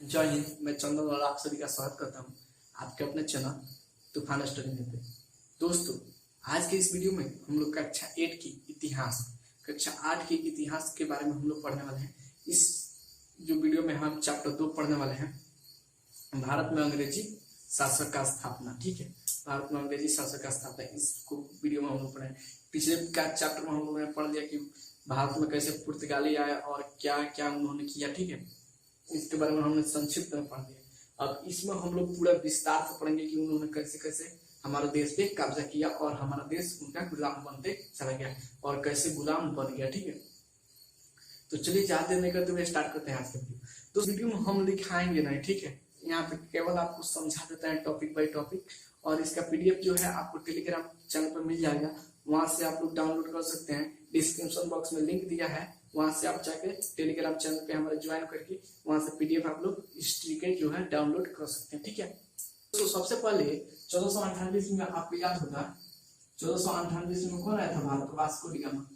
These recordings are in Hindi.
जय हिंद। मैं चंदन और आप सभी का स्वागत करता हूं आपके अपने चैनल तूफान स्टडी में पे। दोस्तों, आज के इस वीडियो में हम लोग कक्षा 8 के इतिहास के बारे में हम लोग पढ़ने वाले हैं। इस जो वीडियो में हम चैप्टर 2 पढ़ने वाले हैं, भारत में अंग्रेजी शासक का स्थापना। ठीक है, भारत में अंग्रेजी शासक का स्थापना, इसको वीडियो में हम लोग पढ़े। पिछले का चैप्टर में हम लोगों ने पढ़ लिया कि भारत में कैसे पुर्तगाली आया और क्या क्या उन्होंने किया। ठीक है, इसके बारे में हमने संक्षिप्त में पढ़ लिया। अब इसमें हम लोग पूरा विस्तार से पढ़ेंगे कि उन्होंने कैसे कैसे हमारे देश पे कब्जा किया और हमारा देश उनका गुलाम बनते चला गया और कैसे गुलाम बन गया। ठीक है, तो चलिए ज्यादा देर नहीं करते हुए स्टार्ट करते हैं आज का वीडियो। तो वीडियो में हम लिखाएंगे नहीं, ठीक है, यहाँ पे केवल आपको समझा देता है टॉपिक बाय टॉपिक। और इसका पीडीएफ जो है आपको टेलीग्राम चैनल पर मिल जाएगा, वहां से आप लोग डाउनलोड कर सकते हैं। डिस्क्रिप्शन बॉक्स में लिंक दिया है, वहां से आप जाके टेलीग्राम चैनल पे हमारे ज्वाइन करके वहां से पीडीएफ आप लोग हिस्ट्री के जो है डाउनलोड कर सकते हैं। ठीक है, तो सबसे पहले 1498 में आपको याद होगा 1498 में कौन आया था भारत? Vasco D gamma.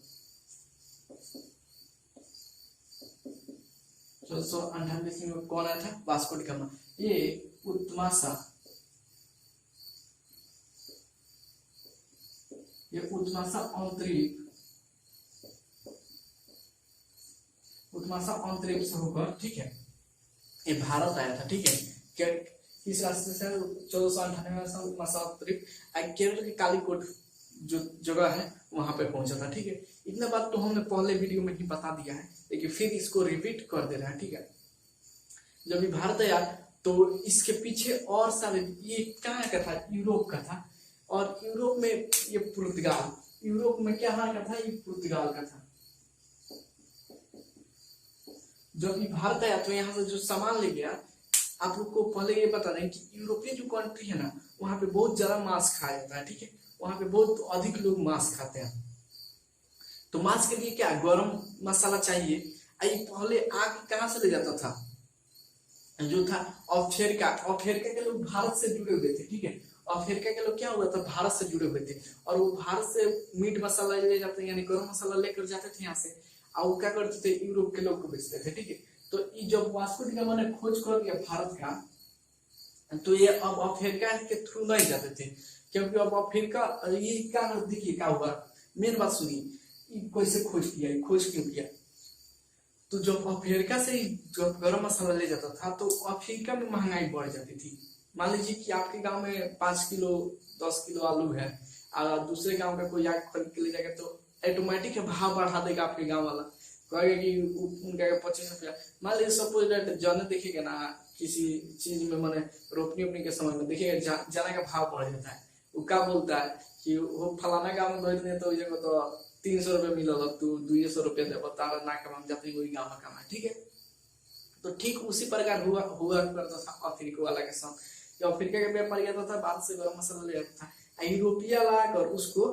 1498 में कौन आया था? Vasco D gamma. ये उत्तमाशा अंतरिक्ष से होकर, ठीक है, ये भारत आया था। ठीक है, किस रास्ते से? 1498 केरल के कालीकोट जो जगह है वहां पे पहुंचा था। ठीक है, इतना बात तो हमने पहले वीडियो में ही बता दिया है, लेकिन फिर इसको रिपीट कर दे रहे हैं। ठीक है, जब ये भारत आया तो इसके पीछे और सारे, ये कहाँ का था? यूरोप का था। और यूरोप में ये पुर्तगाल, यूरोप में क्या का था? ये पुर्तगाल का था। जब ये भारत आया तो यहाँ से जो सामान ले गया, आप लोग को पहले ये बता दें कि यूरोपीय जो कंट्री है ना, वहां पे बहुत ज्यादा मांस खाया जाता है। ठीक है, वहां पे बहुत अधिक लोग मांस खाते हैं। तो मांस के लिए क्या गरम मसाला चाहिए। पहले आग कहाँ से ले जाता था? जो था अफ्रीका के लोग भारत से जुड़े हुए थे। ठीक है, अफ्रीका के लोग क्या हुआ था? भारत से जुड़े हुए थे और वो भारत से मीट मसाला ले जाते, यानी गरम मसाला लेकर जाते थे यहाँ से, और वो क्या करते थे? यूरोप के लोग को बेचते थे। ठीक है, तो जब वास्को डी गामा ने खोज कर लिया भारत का, तो ये अब अफ्रीका के थ्रू नहीं जाते थे, क्योंकि अब अफ्रीका, ये क्या देखिए क्या हुआ, मेन बात सुनिए, कैसे खोज किया, खोज क्यों किया? तो जब अफ्रीका से जब गरम मसाला ले जाता था तो अफ्रीका में महंगाई बढ़ जाती थी। मान लीजिए कि आपके गांव में 5 किलो 10 किलो आलू है और दूसरे गांव का कोई आके खरीद के ले जाएगा तो ऑटोमेटिक भाव बढ़ा देगा आपके गांव वाला, कहेगा कि उनका 25 रुपया। मान लीजिए सपोज दैट जाने देखिएगा ना, किसी चीज में मैंने रोपनी के समय में देखिएगा जाने का भाव बढ़ जाता है। वो क्या बोलता है कि वो फलाना गाँव में भेज दे तो जगह तो 300 रुपये मिलल, तू 200 रुपये दे, तारा ना कमा जाते वही गाँव में कमाए। ठीक है, तो ठीक उसी प्रकार हुआ करता था अफ्रीका वाला के साथ। अफ्रीका के व्यापारी आता था, बाद से गरम मसाला ले आता था। यूरोपिया लाकर उसको,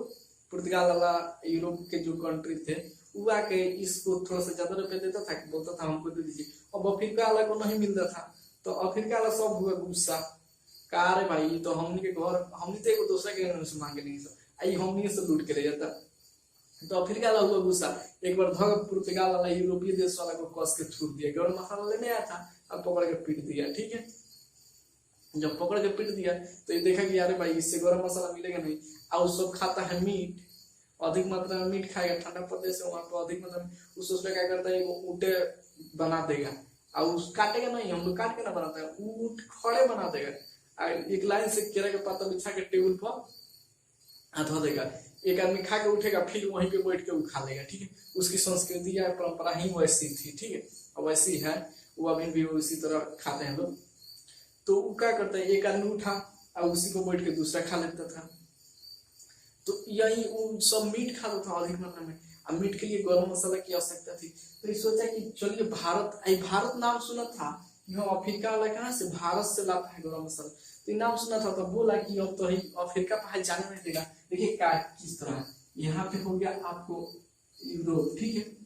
पुर्तगाल वाला, यूरोप के जो कंट्री थे वो आके इसको थोड़ा सा ज्यादा रुपए देता था, बोलता था हमको दे दीजिए। अब अफ्रीका वाला को नहीं मिलता था तो अफ्रीका वाला सब हुआ गुस्सा, कहा अरे भाई तो हमने के घर, हमने तो एक दूसरे के मांगे नहीं सब, हमने से लूट के ले जाता। तो अफ्रीका वाला हुआ गुस्सा, एक बार धग पुर्तगाल वाला यूरोपीय देश वाला को कस के छूट दिया, गरम मसाला लेने आया था, अब पकड़ के पीट दिया। ठीक है, जब पकड़ के पीट दिया तो ये देखा कि अरे भाई इससे गरम मसाला मिलेगा नहीं, और सब खाता है मीट, अधिक मात्रा में मीट खाएगा, ठंडा प्रदेश है वहां पर अधिक मात्रा में, उस उसमें क्या करता है, वो ऊँटे बना देगा और उस काटेगा नहीं, हम लोग काट के ना बनाते हैं, ऊँट खड़े बना देगा और एक लाइन से केरा के पत्ता बिछा के टेबल पर धो देगा। एक आदमी खा के उठेगा, फिर वहीं पे बैठ के वो खा लेगा। ठीक है, उसकी संस्कृति या परंपरा ही वैसी थी। ठीक है, और वैसी है, वो अभी भी उसी तरह खाते हैं लोग। तो वो क्या करता है, एक आदमी उठा और उसी को बैठ के दूसरा खा लेता था। तो यही वो सब मीट खाता था अधिक मात्रा में, अब मीट के लिए गरम मसाला की आवश्यकता थी। तो ये सोचा कि चलिए भारत नाम सुना था, अफ्रीका वाला कहाँ से? भारत से लाता है गरम मसाला, तो नाम सुना था, तो बोला कि अब तो अफ्रीका पहाड़ जाने नहीं देगा। देखिए क्या किस तरह, यहाँ पे हो गया आपको यूरोप, ठीक है,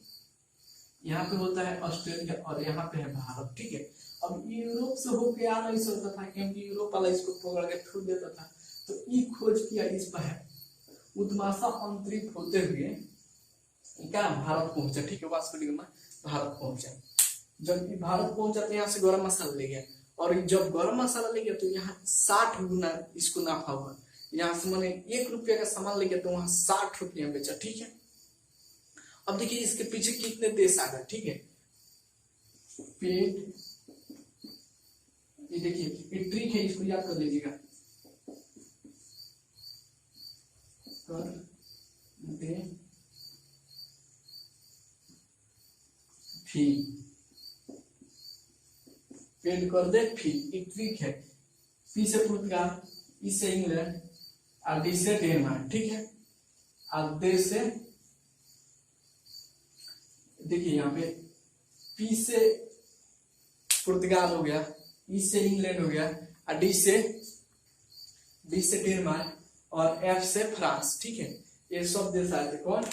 यहाँ पे होता है ऑस्ट्रेलिया और यहाँ पे है भारत। ठीक है, अब यूरोप से होके आ नहीं सकता था क्योंकि यूरोप वाला इसको पकड़ के थूक देता था। तो ये खोज किया इस पर उत्तमाशा अंतरिक्ष होते हुए क्या भारत पहुंचा। ठीक है, वास्को डी गामा भारत पहुंचा। जब ये भारत पहुंचा तो यहाँ से गरम मसाला ले गया, और जब गरम मसाला ले गया तो यहाँ 60 गुना इसको नाफा हुआ। यहाँ से मैंने 1 रुपया का सामान ले गया तो वहां 60 रुपया बेचा, ठीक है। अब देखिए इसके पीछे कितने देश आ गए, ठीक है। पेट, ये देखिए ये ट्रिक है, इसको याद कर लीजिएगा। कर दे फी, पेड कर दे फी, एक ट्रिक है। पी से पुर्तगाल, ई से इंग्लैंड, और डी से डेनमार्क, ठीक है। और दे से देखिए यहाँ पे पी से पुर्तगाल हो गया, ई से इंग्लैंड हो गया, और डी से डेनमार्क, और एफ से फ्रांस, ठीक है। ये सब देश आए थे। कौन?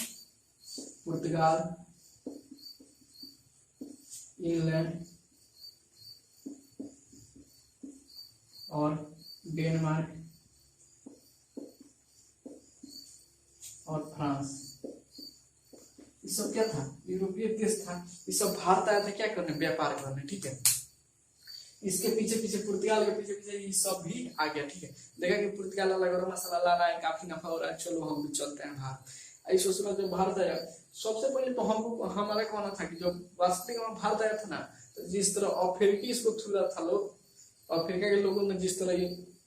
पुर्तगाल, इंग्लैंड और डेनमार्क और फ्रांस। ये सब क्या था? यूरोपीय देश था। ये सब भारत आया था क्या करने? व्यापार करने, ठीक है। इसके पीछे पीछे पुर्तगाल के पीछे पीछे ये सब भी आ गया, ठीक है। देखा कि पुर्तगाल वाला गरम मसाला ला रहा है, काफी नफा हो रहा है, चलो हम भी चलते हैं भारत। ऐसे सोचना, जब भारत आया सबसे पहले तो हमको हमारा कहना था कि जब वास्तविक में भारत आया था ना, तो जिस तरह अफ्रीकी इसको छुरा था लोग, अफ्रीका के लोगों ने जिस तरह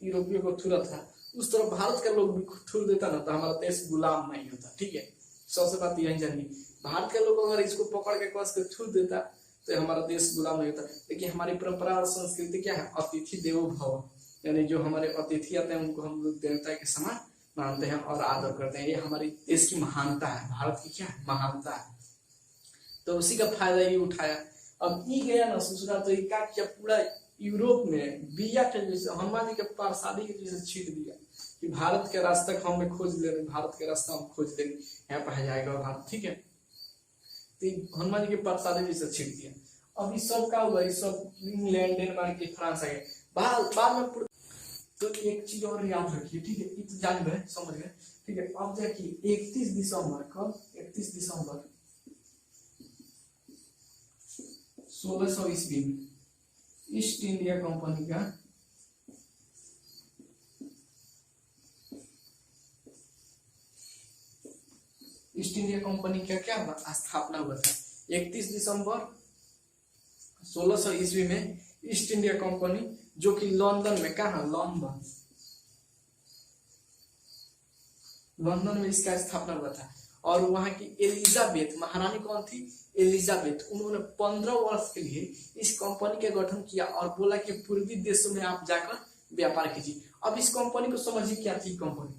यूरोपियों को छुरा था, उस तरह भारत का लोग भी छुर देता ना, तो हमारा देश गुलाम नहीं होता, ठीक है। सबसे बात यही जानिए, भारत के लोग अगर इसको पकड़ के कस के छुर देता तो हमारा देश गुलाम नहीं होता। लेकिन हमारी परंपरा और संस्कृति क्या है? अतिथि देवो भव, यानी जो हमारे अतिथि आते हैं उनको हम लोग देवता के समान मानते हैं और आदर करते हैं। ये हमारी देश की महानता है, भारत की क्या है? महानता है। तो उसी का फायदा ये उठाया। अब ये गया ना ससुरा, तो ये क्या किया? पूरा यूरोप में बिया के जैसे हनुमान जी के पारसादी के जैसे छीट दिया कि भारत के रास्ता हमें खोज ले, भारत के रास्ता हम खोज लेंगे, यहाँ पर जाएगा भारत, ठीक है। तो हनुमान जी के पारसादी जैसे छीट दिया। अब ये सब का हुआ, ये सब इंग्लैंड, डेनमार्क, फ्रांस आ गए बाद में। तो एक चीज और याद रखिए, ठीक है, ये तो जान गए, समझ गए, ठीक है। अब देखिए 31 दिसंबर, कब? 31 दिसंबर 1600 ईस्वी में ईस्ट इंडिया कंपनी का क्या स्थापना हुआ था? 31 दिसंबर 1600 ईस्वी में ईस्ट इंडिया कंपनी, जो कि लंदन में, कहा? लंदन में इसका स्थापना हुआ था। और वहां की एलिजाबेथ महारानी, कौन थी? एलिजाबेथ, उन्होंने 15 वर्ष के लिए इस कंपनी का गठन किया और बोला कि पूर्वी देशों में आप जाकर व्यापार कीजिए। अब इस कंपनी को समझिए क्या थी कंपनी।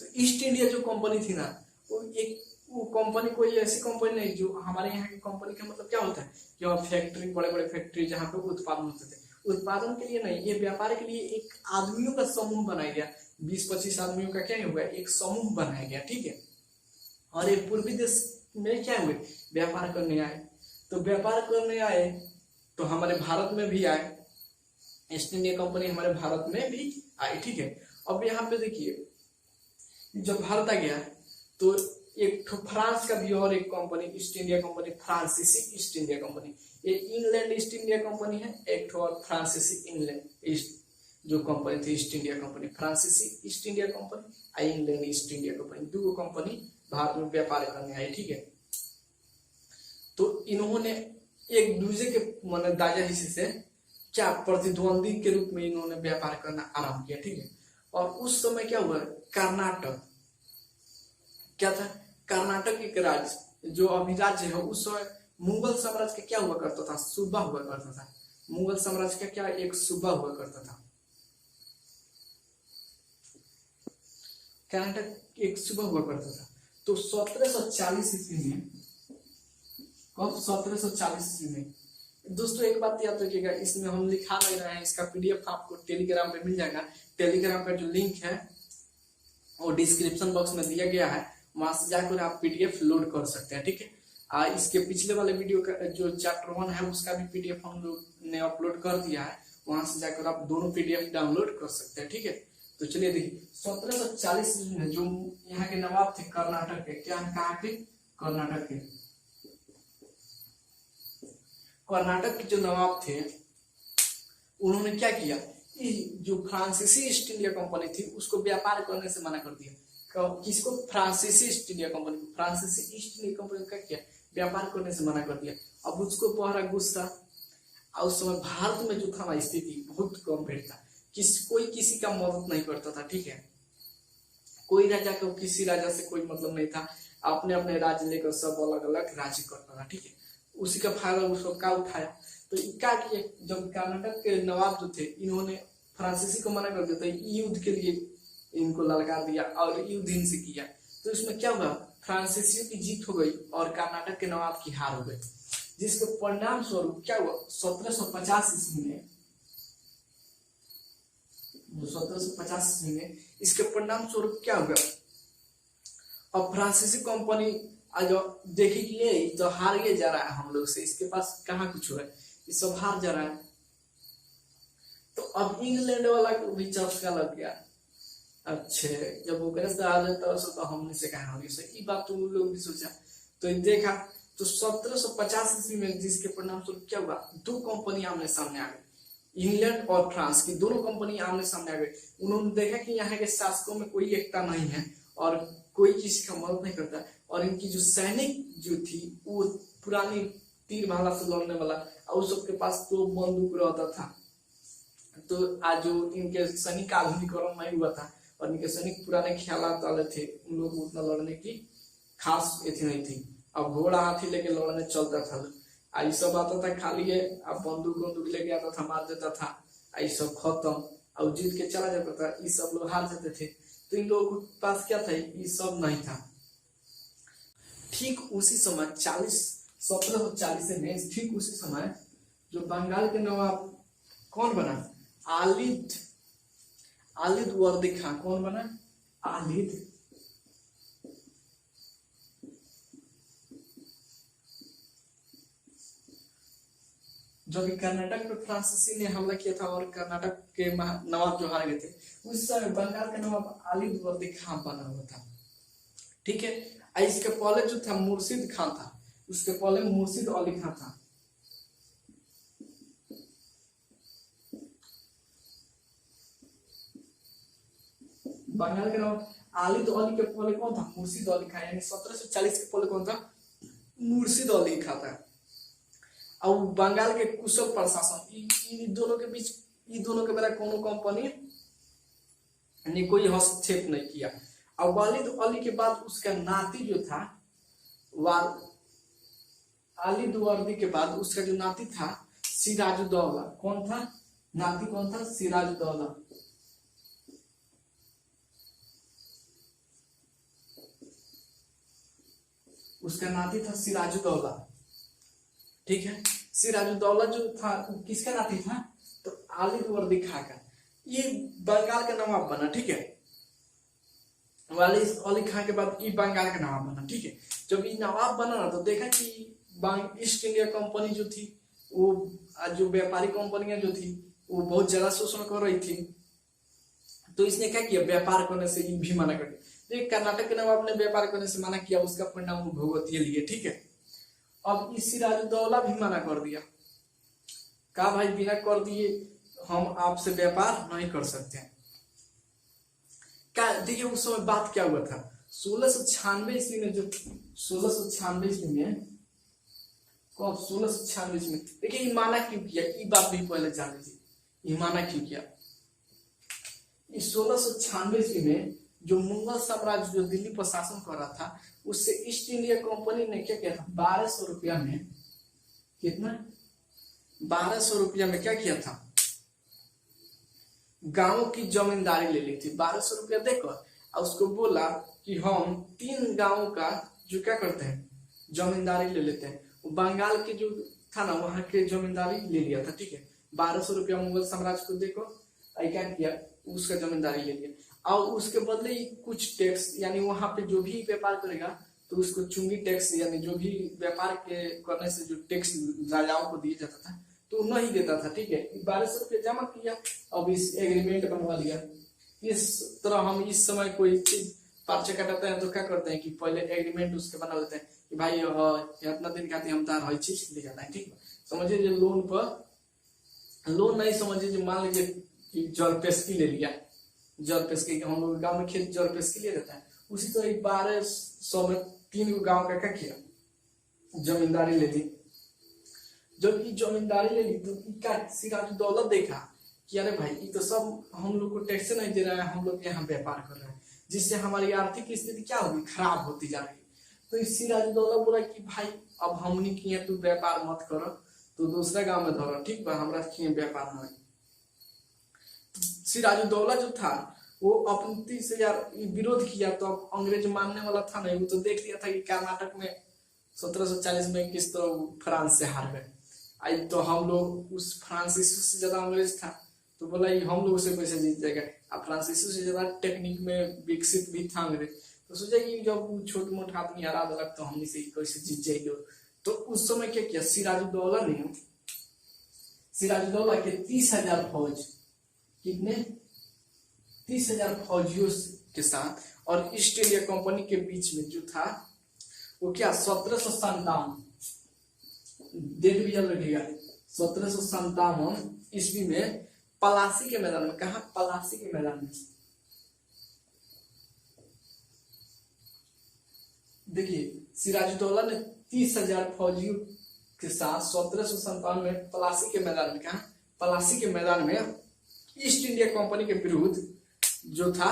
तो ईस्ट इंडिया जो कंपनी थी ना, वो कंपनी कोई ऐसी कंपनी नहीं जो हमारे यहाँ की कंपनी का मतलब क्या होता है कि वहाँ फैक्ट्री, बड़े बड़े फैक्ट्री जहाँ पे उत्पादन होते थे, उत्पादन के लिए नहीं, ये व्यापार के लिए एक आदमियों का समूह बनाया गया। 20-25 आदमियों का क्या हुआ? एक समूह बनाया गया, ठीक है। और ये पूर्वी देश में क्या हुए? व्यापार करने आए। तो व्यापार करने आए तो हमारे भारत में भी आए, ईस्ट इंडिया कंपनी हमारे भारत में भी आई, ठीक है। अब यहाँ पे देखिए, जब भारत आ गया तो एक फ्रांस का भी और एक कंपनी, ईस्ट इंडिया कंपनी, फ्रांसीसी ईस्ट इंडिया कंपनी, ये इंग्लैंड ईस्ट इंडिया कंपनी है, एक और फ्रांसीसी इंग्लैंड ईस्ट जो कंपनी थी ईस्ट इंडिया कंपनी, फ्रांसीसी ईस्ट इंडिया कंपनी और इंग्लैंड ईस्ट इंडिया कंपनी, दो कंपनी भारत में व्यापार करने आई, ठीक है। तो इन्होंने एक दूसरे के माने दाजा हिस्से से क्या प्रतिद्वंदी के रूप में इन्होंने व्यापार करना आरंभ किया, ठीक है। और उस समय क्या हुआ? कर्नाटक क्या था? कर्नाटक एक राज्य जो अभी राज्य है, उस समय मुगल साम्राज्य का क्या हुआ करता था? सूबा हुआ करता था। मुगल साम्राज्य का क्या एक सूबा हुआ करता था, कर्नाटक एक सूबा हुआ करता था। तो 1740 ईस्वी में, कब? 1740 ईस्वी में। दोस्तों एक बात याद रखिएगा, इसमें हम लिखा नहीं रहे हैं, इसका पीडीएफ आपको टेलीग्राम पे मिल जाएगा। टेलीग्राम का जो लिंक है वो डिस्क्रिप्शन बॉक्स में दिया गया है, वहां से जाकर आप पीडीएफ लोड कर सकते हैं, ठीक है। इसके पिछले वाले वीडियो का जो चैप्टर 1 है उसका भी पीडीएफ हम लोग ने अपलोड कर दिया है, वहां से जाकर आप दोनों पीडीएफ डाउनलोड कर सकते हैं, ठीक है। तो चलिए देखिए 1740 में जो यहाँ के नवाब थे कर्नाटक के, क्या कहा के? कर्नाटक के। कर्नाटक के जो नवाब थे उन्होंने क्या किया, जो फ्रांसीसी ईस्ट इंडिया कंपनी थी उसको व्यापार करने से मना कर दिया। किसको? फ्रांसीसी ईस्ट इंडिया कंपनी को। फ्रांसीसी ईस्ट इंडिया कंपनी ने क्या किया, व्यापार करने से मना कर दिया। अब उसको पहरा गुस्सा, और उस समय भारत में जो था ना स्थिति बहुत गंभीर था, कोई किसी का मदद नहीं करता था, ठीक है। कोई राजा को किसी राजा से कोई मतलब नहीं था, अपने अपने राज्य लेकर सब अलग अलग राज्य करता था, ठीक है। उसी का फायदा उसको क्या उठाया, तो क्या किया, जब कर्नाटक के नवाब जो थे इन्होंने फ्रांसीसी को मना कर दिया, तो युद्ध के लिए इनको ललकार दिया और युद्ध इनसे किया। तो इसमें क्या हुआ, फ्रांसीसियों की जीत हो गई और कर्नाटक के नवाब की हार हो गई, जिसके परिणाम स्वरूप क्या हुआ, 1750 ईस्वी में, 1750 ईस्वी में इसके परिणाम स्वरूप क्या हुआ, अब फ्रांसीसी कंपनी आज देखी कि ये तो हार ये जा रहा है हम लोग से, इसके पास कहाँ कुछ है, ये सब हार जा रहा है। तो अब इंग्लैंड वाला को भी चस्का लग गया, अच्छे जब वो गैस आ जाता है तो हमने से कहा होगी सही बात, तो लोग भी सोचा, तो देखा तो 1750 ईस्वी में जिसके परिणाम स्वरूप क्या हुआ, दो कंपनी आमने सामने आ गई, इंग्लैंड और फ्रांस की दोनों कंपनी आमने सामने आ गई। उन्होंने देखा कि यहाँ के शासकों में कोई एकता नहीं है और कोई किसी का मदद नहीं करता, और इनकी जो सैनिक जो थी वो पुरानी तीर भाला से लड़ने वाला, और सबके पास तो बंदूक रहता था। तो आज जो इनके सैनिक आधुनिकीकरण नहीं हुआ था और इनके सैनिक पुराने ख्यालात वाले थे, उन लोग उतना लड़ने की खास एथी नहीं थी। अब घोड़ा हाथी लेके लड़ने चलता था, आई सब आता था खाली है, अब बंदूक लेके आता था, मार देता था, आई सब खत्म, अब जीत के चला जाता था, ये सब लोग हार जाते थे। तो इन लोगों के पास क्या था, ये सब नहीं था। ठीक उसी समय 1740 में, ठीक उसी समय जो बंगाल के नवाब कौन बना, आलिद वर्दी खान, कौन बना, आलिद। जब कर्नाटक पे फ्रांसीसी ने हमला किया था और कर्नाटक के नवाब जो हार गए थे, उस समय बंगाल के नवाब आलिद वर्दी खान बना हुआ था, ठीक है। इसके पहले जो था मुर्शिद खान था, उसके पहले मुर्शिद अली खान था। बंगाल के नवाब आलिद अली के पहले कौन था, मुर्शिद अली खान, यानी 1740 के पहले कौन था, मुर्शिद अली खान था। और बंगाल के कुशल प्रशासन, इन दोनों के बीच, इन दोनों के बेरा कोनो कंपनी ने कोई हस्तक्षेप नहीं किया। और वालिद अली के बाद उसका नाती जो था, आलिद वर्दी के बाद उसका जो नाती था सिराजुद्दौला, कौन था, नाती कौन था, सिराजुद्दौला। उसका नाती था सिराजुद्दौला, ठीक है। सिराजुद्दौला जो था किसका नाती था, तो आलिद वर्दी खान का। ये बंगाल का नवाब बना, ठीक है। वालिद अली खान के बाद ये बंगाल का नवाब बना, ठीक है। जब ये नवाब बना ना, तो देखा कि ईस्ट इंडिया कंपनी जो थी, वो जो व्यापारी कंपनियां जो थी वो बहुत ज्यादा शोषण कर रही थी। तो इसने क्या किया, व्यापार करने से भी मना कर दिया। कर्नाटक के नवाब ने व्यापार करने से मना किया, उसका परिणाम भुगतिए लिए, ठीक है। अब इस सिराजुद्दौला भी मना कर दिया, कहा भाई बिना कर दिए हम आपसे व्यापार नहीं कर सकते हैं। क्या देखिए उस समय बात क्या हुआ था, 1696 ईस्वी में, जो 1696 ईस्वी में, कब 1696 ईस्वी में, देखिए ये माना क्यों किया, ये बात भी पहले जान लीजिए, ये माना क्यों किया। 1696 ईस्वी में जो मुगल साम्राज्य जो दिल्ली पर शासन कर रहा था, उससे ईस्ट इंडिया कंपनी ने क्या किया था, 1200 रुपया में, कितना, 1200 रुपया में क्या किया था, गांवों की जमींदारी ले ली थी। 1200 रुपया देकर और उसको बोला कि हम 3 गांवों का जो क्या करते हैं, जमींदारी ले लेते हैं। बंगाल के जो था ना, वहां के जमींदारी ले लिया था, ठीक है। 1200 रुपया मुगल साम्राज्य को देकर क्या किया, उसका जमींदारी ले लिया, और उसके बदले कुछ टैक्स, यानी वहां पे जो भी व्यापार करेगा तो उसको चुंगी टैक्स, यानी जो भी व्यापार के करने से जो टैक्स राजाओं को दिया जाता था तो नहीं देता था, ठीक है। 1200 रुपया जमा किया, अब इस एग्रीमेंट बनवा लिया। इस तरह हम इस समय कोई चीज पर्चे कटाते हैं तो क्या करते हैं कि पहले एग्रीमेंट उसके बना लेते हैं कि भाई इतना दिन खाते हम तार हर चीज ले जाता है, ठीक है। समझिए जो लोन पर, लोन नहीं समझिए जो मान लीजिए कि जलपेस्की ले लिया, जलपेस्की हम लोग गाँव में खेत जलपेस्की ले रहता है, उसी तरह 1200 में 3 गाँव का क्या किया, जमींदारी ले ली। जब ये जमींदारी ले ली तो क्या सिराज दौलत देखा कि अरे भाई ये तो सब हम लोग को टैक्स नहीं दे रहा है, हम लोग यहाँ व्यापार कर रहे हैं, जिससे हमारी आर्थिक स्थिति क्या होगी, खराब होती जा रही है। तो इस सिराज दौलत बोला कि भाई अब हमने किए तू व्यापार मत करो, तो दूसरा गांव में धरो, ठीक बा, हमरा किए व्यापार नहीं। सिराज दौलत जो था वो अपनी 30,000 विरोध किया, तो अब अंग्रेज मानने वाला था नहीं, वो तो देख लिया था कि कर्नाटक में 1740 में किस तरह फ्रांस से हार गए। आई तो हम लोग उस फ्रांसीसी से ज्यादा अंग्रेज था, तो बोला ये हम लोग से कैसे जीत जाएगा। अब फ्रांसीसी से ज्यादा टेक्निक में विकसित भी था अंग्रेज, तो सोचा कि जब छोट मोट आदमी हरा दिलक तो हमने से कैसे जीत जाएगा। तो उस समय क्या किया सिराजुद्दौला ने, सिराजुद्दौला के 30,000 फौज, कितने 30,000 फौजियों के साथ और ईस्ट इंडिया कंपनी के बीच में जो था वो क्या 1757, डेट भी याद रखिएगा, 1757 ईस्वी में पलासी के मैदान में, कहा पलासी के मैदान में, देखिए सिराजुद्दौला ने 30,000 फौजियों के साथ 1757 में पलासी के मैदान में, कहा पलासी के मैदान में ईस्ट इंडिया कंपनी के विरुद्ध जो था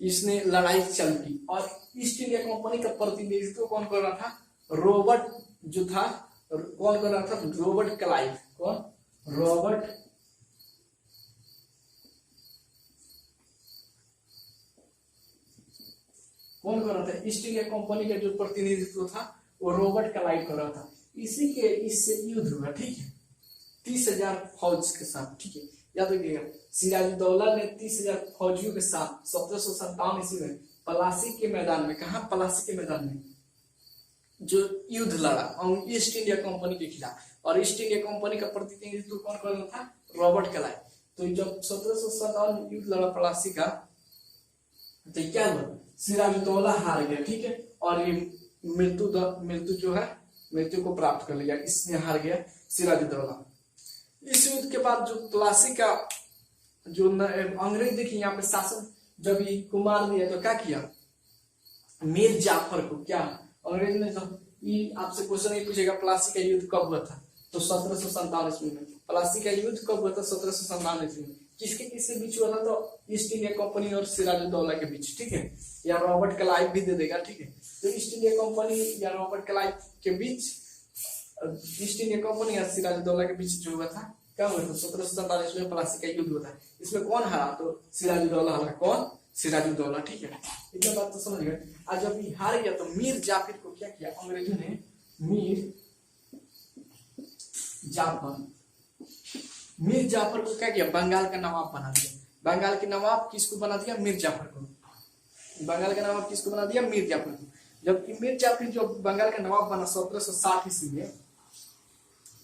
इसने लड़ाई चल की। और ईस्ट इंडिया कंपनी का प्रतिनिधित्व कौन कर रहा था, रॉबर्ट जो था, कौन कर रहा था, रॉबर्ट क्लाइव, कौन, रॉबर्ट कौन कर रहा था, ईस्ट इंडिया कंपनी का जो प्रतिनिधित्व था वो रॉबर्ट क्लाइव कर रहा था। इसी के इससे युद्ध हुआ, ठीक है, 30,000 फौज के साथ, ठीक है, याद रखिएगा सिराजुद्दौला ने 30,000 फौजियों के साथ 1757 ईस्वी में पलासी के मैदान में, कहा पलासी के मैदान में जो युद्ध लड़ा ईस्ट इंडिया कंपनी के खिलाफ, और ईस्ट इंडिया कंपनी का प्रतिनिधित्व कौन कर रहा था, रॉबर्ट क्लाइव। तो जब 1757 युद्ध लड़ा पलासी का, तो क्या हुआ, सिराजुद्दौला हार गया, ठीक है, और ये मृत्यु जो है मृत्यु को प्राप्त कर लिया, इसमें हार गया सिराजुद्दौला। इस युद्ध के बाद जो पलासी का जो अंग्रेज देखिए यहाँ पे शासन जब ये को मार दिया तो क्या किया, मीर जाफर को, क्या अंग्रेज ने, जब ये आपसे क्वेश्चन नहीं पूछेगा पलासी का युद्ध कब हुआ था, तो 1757 ईस्वी में। पलासी का युद्ध कब हुआ था, 1757 ईस्वी में। किसके बीच हुआ था, तो ईस्ट इंडिया कंपनी और सिराजुद्दौला के बीच, ठीक है, या रॉबर्ट क्लाइव भी दे देगा, ठीक है। तो ईस्ट इंडिया कंपनी या रॉबर्ट क्लाइव के बीच, ईस्ट इंडिया कंपनी या सिराजुद्दौला के बीच जो हुआ था, क्या हुआ था, 1747 में पलासी का युद्ध हुआ था। इसमें कौन हारा, तो सिराजुद्दौला हारा, कौन, सिराजुद्दौला, ठीक है, इतना बात तो समझ गए। आज जब ये हार गया तो मीर जाफर को क्या किया अंग्रेजों ने, मीर जाफर को क्या किया, बंगाल का नवाब बना दिया। बंगाल के नवाब किसको बना दिया, मीर जाफर को। बंगाल का नवाब किसको बना दिया, मीर जाफर को। जब मीर जाफर जो बंगाल का नवाब बना 1760 ईस्वी में,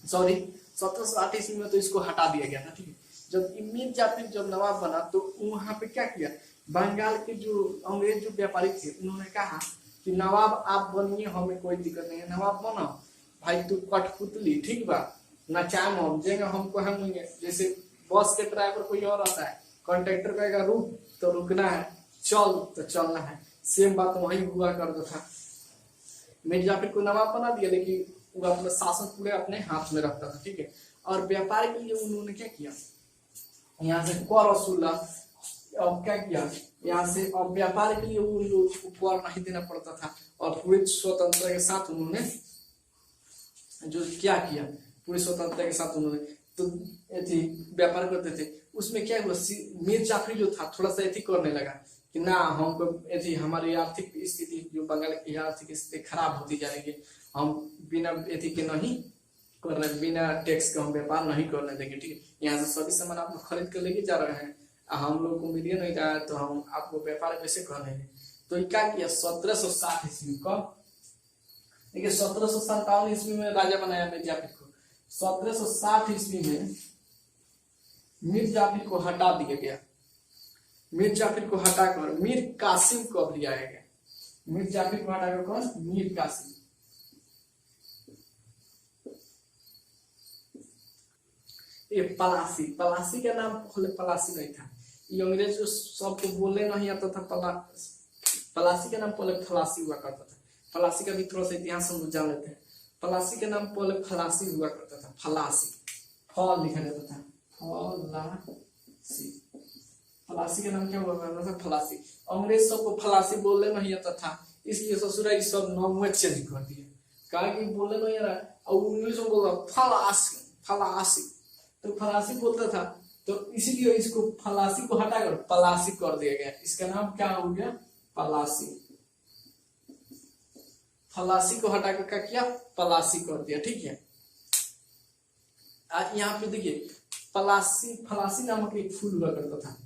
सॉरी 1760 ईस्वी में, तो इसको हटा दिया गया था, ठीक है। जब मीर जाफर जब नवाब बना तो वहां पे क्या किया, बंगाल के जो अंग्रेज जो व्यापारी थे उन्होंने कहा कि नवाब आप बनिए, हमें कोई दिक्कत नहीं है, नवाब बनो भाई, तू कठपुतली, ठीक बा, नचाम हम जेगा हमको हम, जैसे बस के ड्राइवर कोई और आता है, कंडक्टर कहेगा रुक तो रुकना है, चल तो चलना है, सेम बात वही हुआ करता था। मीर जाफर को नवाब बना दिया, लेकिन वो अपना शासन पूरे अपने हाथ में रखता था, ठीक है। और व्यापार के लिए उन्होंने क्या किया, यहाँ से कर वसूला, अब क्या किया यहाँ से, अब व्यापार के लिए उन लोग को कर नहीं देना पड़ता था, और पूरी स्वतंत्रता के साथ उन्होंने जो क्या किया, पूरी स्वतंत्रता के साथ उन्होंने तो व्यापार करते थे। उसमें क्या हुआ, मीर जाफरी जो था थोड़ा सा करने लगा कि ना हमको हमारी आर्थिक स्थिति, जो बंगाल की आर्थिक स्थिति खराब होती जा रही है, हम बिना के नहीं कर रहे, बिना टैक्स का हम व्यापार नहीं करने देंगे, ठीक है। यहाँ से सभी सामान आप लोग खरीद कर लेके जा रहे हैं, हम लोग को मिलिए नहीं रहा है, तो हम आपको व्यापार कैसे कर लेंगे। तो क्या किया 1760 ईस्वी को, देखिए 1757 ईस्वी में राजा बनाया मीर जाफर को, 1760 ईस्वी में मीर जाफर को हटा दिया गया। मीर जाफर को हटाकर मीर कासिम को अब लिया गया। मीर जाफर को हटाकर कौन, मीर कासिम। ये पलासी, पलासी का नाम पहले पलासी नहीं था। ये अंग्रेज जो सबको बोलने नहीं आता था, पलासी का नाम पहले फलासी हुआ करता था। फलासी का भी थोड़ा सा इतिहास हम जान लेते हैं। पलासी का नाम पहले फलासी हुआ करता था। फलासी, फल लिखा जाता था, फलासी। फलासी का नाम क्या हुआ करता था? फलासी। अंग्रेज सबको फलासी बोलने नहीं आता था, इसलिए ससुरा सब नाम चेंज कर दिया। कहा कि बोलने नहीं आ रहा और इंग्लिश में बोल रहा फलासी, फलासी। तो फलासी बोलता था, तो इसीलिए इसको फलासी को हटाकर पलासी कर दिया गया। इसका नाम क्या हो गया? पलासी। फलासी को हटाकर क्या किया? पलासी कर दिया। ठीक है, यहाँ पे देखिए पलासी, फलासी नामक एक फूल हुआ करता था।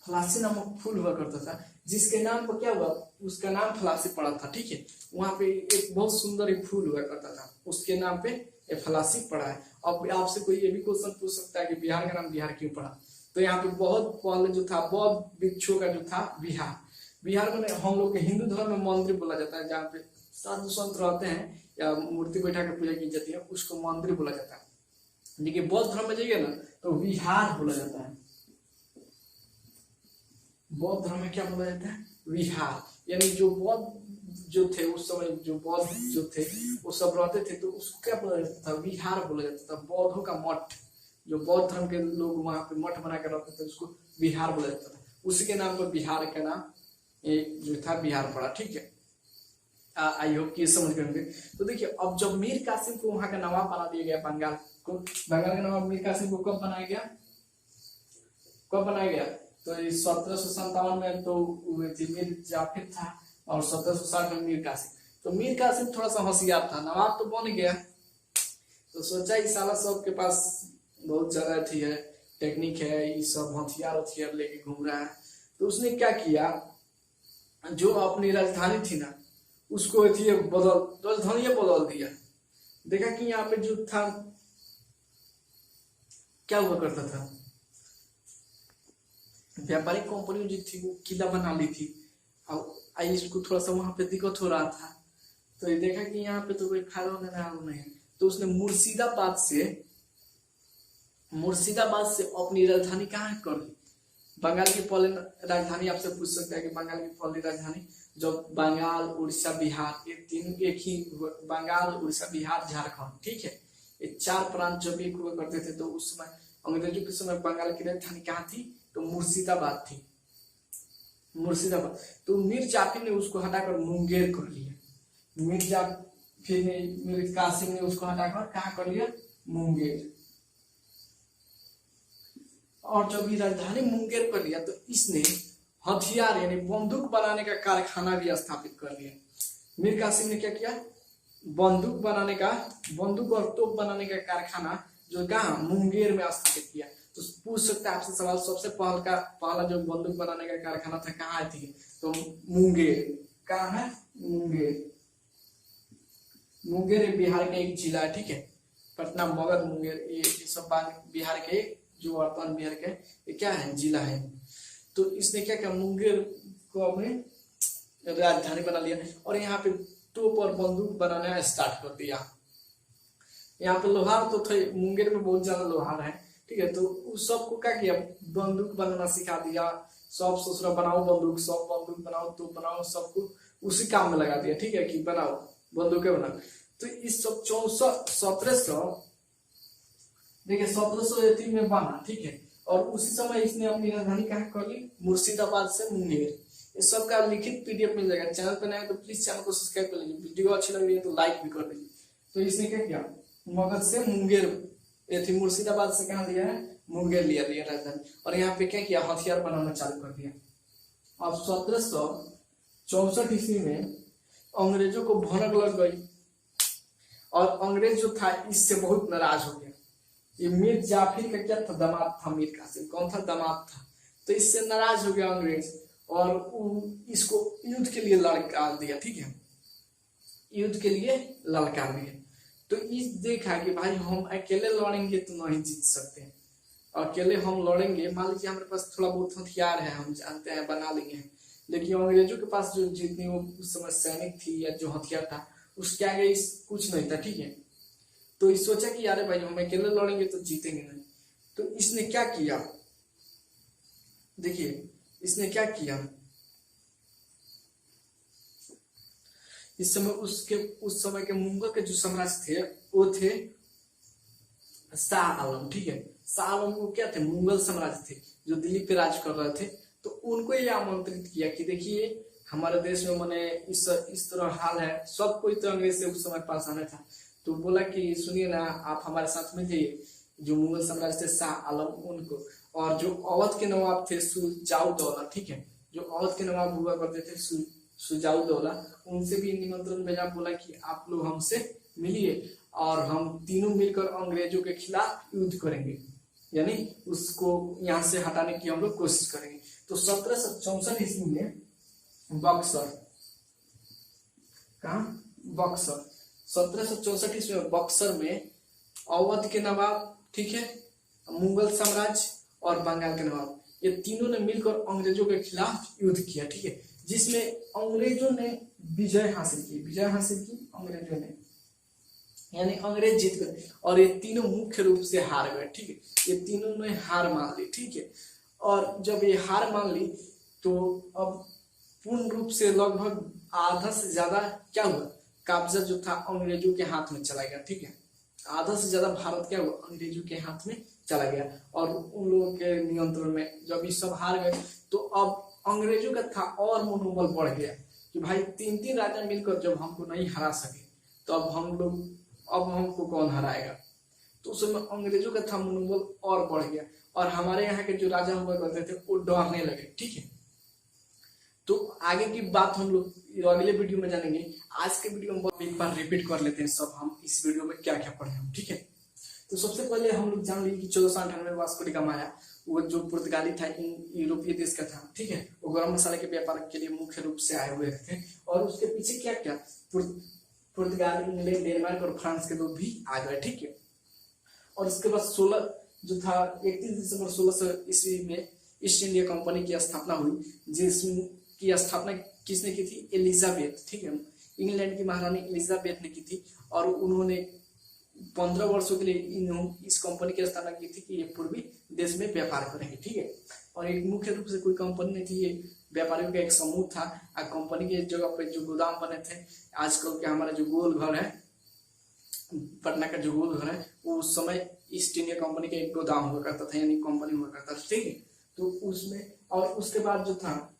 फलासी नामक फूल हुआ करता था, जिसके नाम पर क्या हुआ? उसका नाम फलासी पड़ा था। ठीक है, वहां पे एक बहुत सुंदर एक फूल हुआ करता था, उसके नाम पे ये फलासी पड़ा है। अब आपसे कोई ये भी क्वेश्चन पूछ सकता है कि बिहार का नाम बिहार क्यों पड़ा? तो यहाँ पे बहुत पहले जो था बौद्ध भिक्षुओं का जो था बिहार, बिहार में हम लोग के हिंदू धर्म में मंदिर बोला जाता है, जहाँ पे साधु संत रहते हैं या मूर्ति बैठा के पूजा की जाती है, उसको मंदिर बोला जाता है। लेकिन बौद्ध धर्म में जाइए ना तो विहार बोला जाता है। बौद्ध धर्म में क्या बोला जाता है? विहार। यानी जो बौद्ध जो थे उस समय, जो बौद्ध जो थे वो सब रहते थे, तो उसको क्या बोला जाता था? विहार बोला जाता था। बौद्धों का मठ, जो बौद्ध धर्म के लोग वहां पे मठ बना कर रहते थे, उसको विहार बोला जाता था। उसी के नाम पर बिहार का नाम जो था बिहार पड़ा। ठीक है, आई होप कि समझ गए होंगे। तो देखिए, अब जब मीर कासिम को वहां का नवाब बना दिया गया बंगाल को, बंगाल का नवाब मीर कासिम को कब बनाया गया? कब बनाया गया? तो 1757 में तो मीर जाफिर था और 1760 में मीर कासिम। तो मीर कासिम थोड़ा सा होशियार था, नवाब तो बन गया, तो सोचा इस साला सब के पास बहुत ज्यादा थी है, टेक्निक है, ये सब हथियार लेके घूम रहा है। तो उसने क्या किया, जो अपनी राजधानी थी ना उसको राजधानी बदल दिया। देखा कि यहाँ पे जो था क्या हुआ करता था, व्यापारिक कंपनी जो थी वो किला बना ली थी, और इसको थोड़ा सा वहां पे दिक्कत हो रहा था। तो ये देखा कि यहाँ पे तो कोई फायदा होने नहीं है, तो उसने मुर्शिदाबाद से अपनी राजधानी कहाँ कर ली? बंगाल की पहले राजधानी, आपसे पूछ सकता है कि बंगाल की पहली राजधानी, जब बंगाल, उड़ीसा, बिहार, ये तीन एक ही, बंगाल, उड़ीसा, बिहार, झारखंड, ठीक है, ये चार प्रांत जब एक हुआ करते थे, तो उस समय अंग्रेजों के समय बंगाल की राजधानी कहाँ थी? तो मुर्शिदाबाद थी, मुर्शिदाबाद। तो मीर जाफिर ने उसको हटाकर मुंगेर कर लिया। मीर कासिम ने उसको हटाकर कहाँ कर लिया? मुंगेर। और जब ये राजधानी मुंगेर कर लिया तो इसने हथियार यानी बंदूक बनाने का कारखाना भी स्थापित कर लिया। मीर कासिम ने क्या किया? बंदूक और तोप बनाने का कारखाना जो कहा मुंगेर में स्थापित किया। तो पूछ सकता है आपसे सवाल, सबसे पहला जो बंदूक बनाने का कारखाना था कहाँ थी? तो मुंगेर। कहाँ है? मुंगेर बिहार का एक जिला है, ठीक है, पटना, मगध, मुंगेर, ये सब बिहार के, जो वर्तमान बिहार के ये क्या है? जिला है। तो इसने क्या किया? मुंगेर को अपने राजधानी बना लिया और यहाँ पे तोप और बंदूक बनाना स्टार्ट कर दिया। यहाँ पे लोहार तो थे, मुंगेर में बहुत ज्यादा लोहार है, ठीक है, तो उस सबको क्या किया? बंदूक बनाना सिखा दिया। सब ससुरा बनाओ बंदूक, सब बंदूक बनाओ, तोप बनाओ, सबको उसी काम में लगा दिया, ठीक है, कि बनाओ बंदूकें बनाओ। तो इस सब 1703 में बना, ठीक है, और उसी समय इसने अपनी राजधानी कहाँ कर ली? मुर्शिदाबाद से मुंगेर। इस सब का लिखित पीडीएफ मिल जाएगा। चैनल पे नए तो प्लीज चैनल को सब्सक्राइब कर लीजिए, वीडियो अच्छी लग रही है तो लाइक भी कर दीजिए। तो इसने क्या किया? मगध से मुंगेर, मुर्शिदाबाद से कहाँ लिया है? मुंगेर लिया राजधानी, और यहाँ पे क्या किया? हथियार बनाना चालू कर दिया। अब 1764 ईस्वी में अंग्रेजों को भनक लग गई और अंग्रेज जो था इससे बहुत नाराज हो गया। ये मीर जाफिर का क्या था? दामाद था। मीर कासिम कौन था? दामाद था। तो इससे नाराज हो गया अंग्रेज और इसको युद्ध के लिए ललकार दिया, ठीक है, युद्ध के लिए ललकार दिया। तो इस देखा कि भाई हम अकेले लड़ेंगे तो नहीं जीत सकते, अकेले हम लड़ेंगे, मान लीजिए हमारे पास थोड़ा बहुत हथियार है, हम जानते हैं, बना लेंगे, लेकिन अंग्रेजों के पास जो जितनी वो उस समय सैनिक थी या जो हथियार था उसके आगे कुछ नहीं था, ठीक है। तो ये सोचा कि यार भाई हम अकेले लड़ेंगे तो जीतेंगे नहीं। तो इसने क्या किया, देखिए इसने क्या किया, इस समय उस समय के मुगल के जो सम्राट थे वो थे शाह आलम, ठीक है। शाह आलम वो क्या थे, मुगल सम्राट थे जो दिल्ली पे राज कर रहे थे। तो उनको ये आमंत्रित किया कि देखिए हमारे देश में मैंने इस तरह हाल है, सब कोई तो अंग्रेज से उस समय परेशान था। तो बोला कि सुनिए ना, आप हमारे साथ में जाइए। जो मुगल सम्राट थे शाह आलम उनको, और जो अवध के नवाब थे शुजाउद्दौला, ठीक है, जो अवध के नवाब हुआ करते थे शुजाउद्दौला, उनसे भी निमंत्रण भेजा, बोला कि आप लोग हमसे मिलिए और हम तीनों मिलकर अंग्रेजों के खिलाफ युद्ध करेंगे, यानी उसको यहाँ से हटाने की हम लोग कोशिश करेंगे। तो 1764 ईस्वी में बक्सर, कहा बक्सर, 1764 ईस्वी में बक्सर में अवध के नवाब, ठीक है, मुगल साम्राज्य और बंगाल के नवाब, ये तीनों ने मिलकर अंग्रेजों के खिलाफ युद्ध किया, ठीक है, जिसमें अंग्रेजों ने विजय हासिल की अंग्रेजों ने, यानी अंग्रेज जीत गए और ये तीनों मुख्य रूप से हार गए, ठीक है, ये तीनों ने हार मान ली, ठीक है। और जब ये हार मान ली तो अब पूर्ण रूप से लगभग आधा से ज्यादा क्या हुआ, कब्जा जो था अंग्रेजों के हाथ में चला गया, ठीक है, आधा से ज्यादा भारत क्या हुआ, अंग्रेजों के हाथ में चला गया। और उन लोगों के नियंत्रण में जब ये सब हार गए तो अब अंग्रेजों का था और मनोबल बढ़ गया कि भाई तीन तीन राजा मिलकर जब हमको नहीं हरा सके तो अब हमको कौन हराएगा। तो उस समय अंग्रेजों का था मनोबल और बढ़ गया और हमारे यहाँ के जो राजा हुआ करते थे वो डरने लगे, ठीक है। तो आगे की बात हम लोग अगले वीडियो में जानेंगे। आज के वीडियो में एक बार रिपीट कर लेते हैं सब हम इस वीडियो में क्या क्या पढ़े हम, ठीक है। तो सबसे पहले हम लोग जान लिए कि 1498 में वास्को डी गामा आया, वो जो पुर्तगाली था, यूरोपीय देश का था, ठीक है, वो गरम मसाले के व्यापार के लिए मुख्य रूप से आए हुए थे। और उसके पीछे क्या क्या पुर्तगाल, इंग्लैंड, डेनमार्क और फ्रांस के लोग भी आ गए, ठीक है। और उसके बाद 16 जो था 31 दिसंबर 1600 ईस्वी में ईस्ट इंडिया कंपनी की स्थापना हुई, जिसकी स्थापना किसने की थी, एलिजाबेथ, ठीक है, इंग्लैंड की महारानी एलिजाबेथ ने की थी। और उन्होंने 15 वर्षों के लिए इस कंपनी की स्थापना की थी कि ये पूर्वी देश में व्यापार करेंगे, ठीक है। और एक मुख्य रूप से कोई कंपनी नहीं थी, ये व्यापारियों का एक समूह था। कंपनी के जगह पे जो गोदाम बने थे, आजकल के हमारा जो गोल घर है, पटना का जो गोल घर है, वो उस समय ईस्ट इंडिया कंपनी का एक गोदाम हुआ करता था, यानी कंपनी हुआ करता था, ठीक है। तो उसमें, और उसके बाद जो था,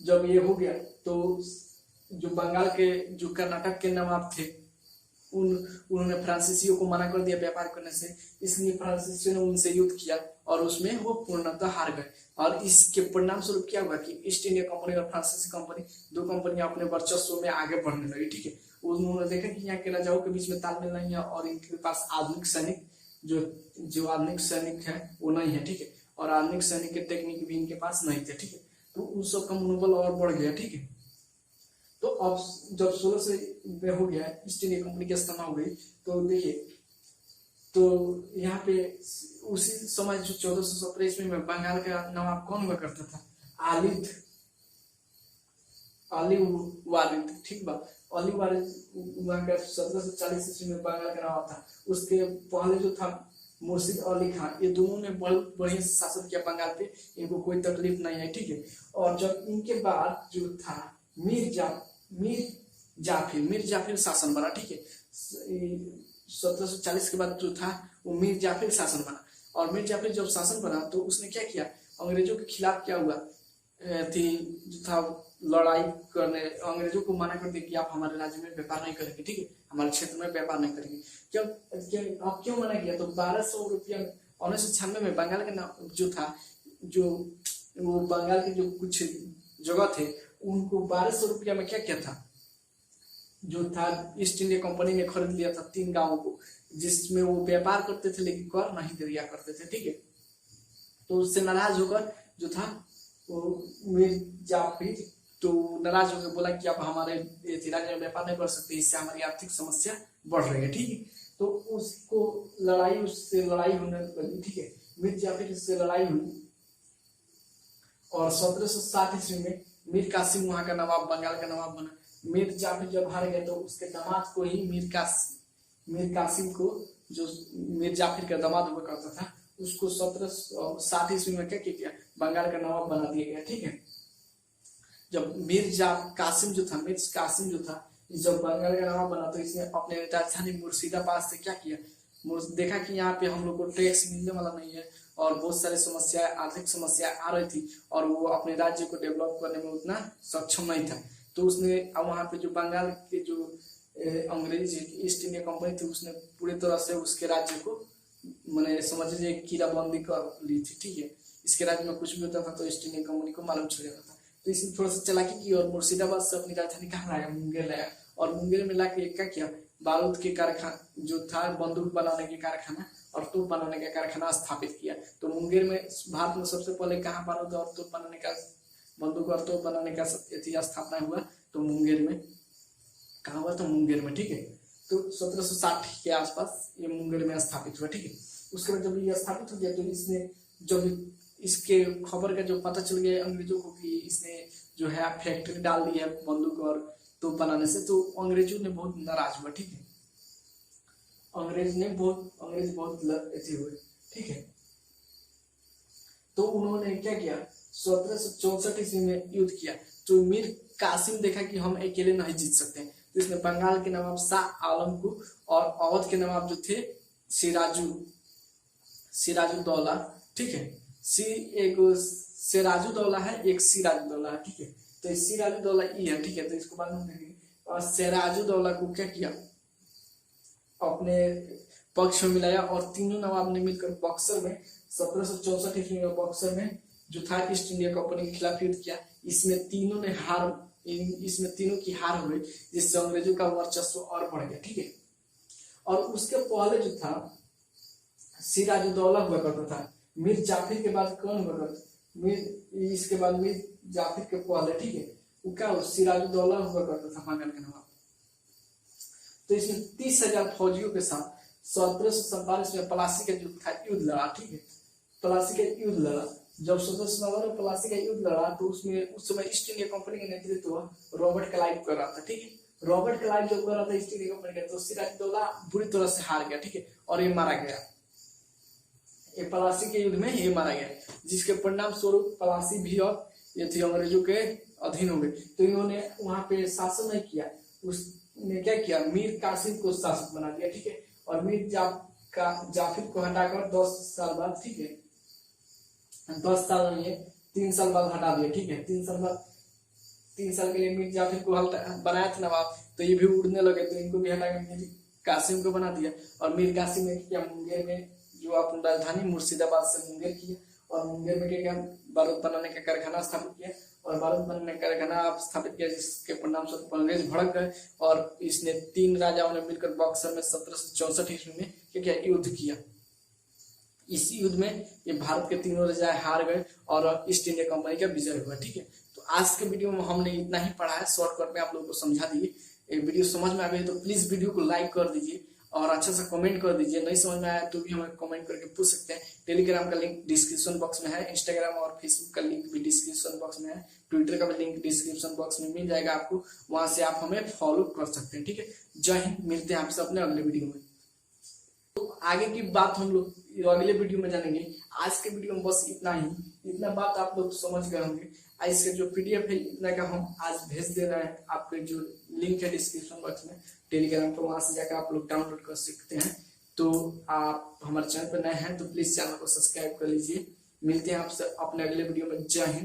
जब ये हो गया तो जो बंगाल के, जो कर्नाटक के नवाब थे, उन्होंने फ्रांसीसियों को मना कर दिया व्यापार करने से, इसलिए फ्रांसीसियों ने उनसे युद्ध किया और उसमें वो पूर्णतः हार गए। और इसके परिणाम स्वरूप क्या हुआ कि ईस्ट इंडिया कंपनी और फ्रांसीसी कंपनी, दो कंपनियां अपने वर्चस्व में आगे बढ़ने लगी, ठीक है। उन्होंने देखा कि यहाँ के राजाओं के बीच में तालमेल नहीं है और इनके पास आधुनिक सैनिक, जो आधुनिक सैनिक है वो नहीं है, ठीक है, और आधुनिक सैनिक के टेक्निक भी इनके पास नहीं थे, ठीक है। तो उन सब का मनोबल और बढ़ गया, ठीक है। तो अब जब 16 से हो गया, ईस्ट इंडिया कंपनी की स्थापना हो गई, तो देखिए, तो यहाँ पे उसी समय जो 1417 ईस्वी में बंगाल का नवाब कौन हुआ करता था, अली वारिद, ठीक बा, अली वारिद वहां का 1740 ईस्वी में बंगाल का नवाब था। उसके पहले जो था मुर्शिद अली खान, ये दोनों ने बहुत बढ़िया शासन किया बंगाल पे, इनको कोई तकलीफ नहीं है, ठीक है। और जब इनके बाद जो था मीर जाफिर शासन बना, ठीक है, 1740 के बाद जो था वो मीर जाफिर शासन बना। और मीर जाफिर जब शासन बना तो उसने क्या किया, अंग्रेजों के खिलाफ क्या हुआ थी, जो था लड़ाई करने, अंग्रेजों को मना कर दिया कि आप हमारे राज्य में व्यापार नहीं करेंगे, ठीक है, हमारे क्षेत्र में व्यापार नहीं करेंगे। क्यों मना किया, तो 1200 रुपया 1996 में बंगाल का जो था, जो वो बंगाल के जो कुछ जगह थे उनको 1200 रुपया में क्या किया था, जो था ईस्ट इंडिया कंपनी ने खरीद लिया था 3 गांवों को, जिसमें वो व्यापार करते थे लेकिन कर नहीं दिया करते थे, ठीक है। तो उससे नाराज होकर जो था वो मीर जाफिर तो नाराज होकर बोला कि अब हमारे राज्य में व्यापार नहीं कर सकते, इससे हमारी आर्थिक समस्या बढ़ रही है, ठीक है। तो उसको उससे लड़ाई होने लगी, ठीक है, मीर जाफिर से लड़ाई हुई। और 1760 ईस्वी में मीर कासिम वहां का नवाब, बंगाल का नवाब बना। मीर जाफिर जब हार गए तो उसके दामाद को ही मीर कासिम को, जो मीर जाफर का दामाद हुआ करता था, उसको 1760 ईस्वी में क्या किया, बंगाल का नवाब बना दिया गया। ठीक है, जब कासिम जो था, जब बंगाल का नवाब बना तो इसने अपने राजधानी मुर्शिदाबाद से क्या किया, देखा कि यहाँ पे हम लोग को टैक्स मिलने वाला नहीं है और बहुत सारी समस्याएं, आर्थिक समस्याएं आ रही थी और वो अपने राज्य को डेवलप करने में उतना सक्षम नहीं था। तो उसने वहाँ पे जो बंगाल के जो अंग्रेज ईस्ट इंडिया कंपनी थी, उसने पूरी तरह से उसके राज्य को मैंने समझ लीजिए कीड़ाबंदी कर ली थी। ठीक है, इसके राज्य में कुछ भी होता था तो ईस्ट इंडिया कंपनी को मालूम चल जाता था। तो इसने थोड़ा सा चालाकी की और मुर्शिदाबाद से अपनी राजधानी कहाँ लाया, मुंगेर लाया। और मुंगेर में लाके क्या किया, बारूद के कारखाना जो था, बंदूक बनाने के कारखाना और तोप बनाने का कारखाना स्थापित किया। तो मुंगेर में भारत में सबसे पहले कहाँ बारूद और तोप बनाने का, बंदूक और तोप बनाने का स्थापना हुआ, तो मुंगेर में कहाँ हुआ, तो मुंगेर में। ठीक है, तो 1760 के आसपास ये मुंगेर में स्थापित हुआ। ठीक है, उसके बाद जब ये स्थापित हो गया तो इसने, जब इसके खबर का जो पता चल गया अंग्रेजों को कि इसने जो है फैक्ट्री डाल दी है बंदूक और तोप बनाने से, तो अंग्रेजों ने बहुत नाराज हुआ। ठीक है, अंग्रेज बहुत हुए। ठीक है, तो उन्होंने क्या किया, 1764 ईस्वी में युद्ध किया। तो मीर कासिम देखा कि हम अकेले नहीं जीत सकते, तो इसने बंगाल के नवाब शाह आलम को और अवध के नवाब जो थे सिराजुद्दौला, ठीक है, एक सिराजुद्दौला है, एक सिराजुद्दौला है। ठीक है, तो सिराजुद्दौला ये है। ठीक है, तो इसको बाद में और सिराजुद्दौला को क्या किया, अपने पक्ष में मिलाया और तीनों नवाब ने मिलकर बक्सर में 1764 ईस्वी में बक्सर में जो था ईस्ट इंडिया कंपनी के खिलाफ युद्ध किया। इसमें तीनों की हार हुई, जिससे अंग्रेजों का वर्चस्व और बढ़ गया। ठीक है, और उसके पहले जो था सिराजुद्दौला हुआ करता था। मीर जाफर के बाद कौन हुआ करता, इसके बाद मीर जाफर के पहले, ठीक है, वो क्या सिराजुद्दौला हुआ करता था बंगाल के नवाब। तो इसमें 30,000 फौजियों के साथ 1747 में प्लासी का युद्ध लड़ा। ठीक है, प्लासी का युद्ध लड़ा। जब 1747 में प्लासी का युद्ध लड़ा तो उसमें उस समय ईस्ट इंडिया कंपनी का नेतृत्व रॉबर्ट क्लाइव कर रहा था। ठीक है, रॉबर्ट क्लाइव जब कर रहा था ईस्ट इंडिया कंपनी का, तो सिराजुद्दौला बुरी तरह से हार गया। ठीक है, और ये मारा गया, ये प्लासी के युद्ध में ये मारा गया, जिसके परिणाम स्वरूप प्लासी भी और ये थी अंग्रेजों के अधीन हो गए। तो इन्होंने वहां पे शासन नहीं किया, उसने क्या किया, मीर कासिम को शासक बना दिया। ठीक है, और मीर जाफर को हटाकर 10 साल बाद, ठीक है, 10 साल नहीं है 3 साल बाद हटा दिया। ठीक है, 3 साल के लिए मीर जाफर को बनाया था नवाब, तो ये भी उड़ने लगे, तो इनको भी हटाकर मीर कासिम को बना दिया। और मीर कासिम ने क्या, मुंगेर में जो अपनी राजधानी मुर्शिदाबाद से मुंगेर किया, और मुंगेर में क्या, बारूद बनाने का कारखाना स्थापित किया, और बारूद बनाने का कारखाना स्थापित किया, जिसके परिणाम स्वरूप अंग्रेज भड़क गए और इसने 3 राजाओं ने मिलकर बक्सर में 1764 ईस्वी में क्या युद्ध किया। इस युद्ध में ये भारत के तीनों राजा हार गए और ईस्ट इंडिया कंपनी का विजय हुआ। ठीक है, तो आज के वीडियो में हमने इतना ही पढ़ा है, शॉर्टकट में आप लोगों को समझा दिए। ये वीडियो समझ में आ गई तो प्लीज वीडियो को लाइक कर दीजिए और अच्छा सा कमेंट कर दीजिए। नहीं समझ में आया तो भी हमें कमेंट करके पूछ सकते हैं। टेलीग्राम का लिंक डिस्क्रिप्शन बॉक्स में है, इंस्टाग्राम और फेसबुक का लिंक भी डिस्क्रिप्शन बॉक्स में है, ट्विटर का भी लिंक डिस्क्रिप्शन बॉक्स में मिल जाएगा आपको, वहां से आप हमें फॉलो कर सकते हैं। ठीक है, जय हिंद, मिलते हैं आपसे अपने अगले वीडियो में। तो आगे की बात हम लोग अगले वीडियो में जानेंगे। आज के वीडियो में बस इतना बात आप लोग समझ गए होंगे। इसका जो पीडीएफ है इतना का हम आज भेज दे रहे हैं, आपके जो लिंक है डिस्क्रिप्शन बॉक्स में टेलीग्राम पर, वहां से जाकर आप लोग डाउनलोड कर सकते हैं। तो आप हमारे चैनल पर नए हैं तो प्लीज चैनल को सब्सक्राइब कर लीजिए। मिलते हैं आपसे अपने अगले वीडियो में। जय हिंद।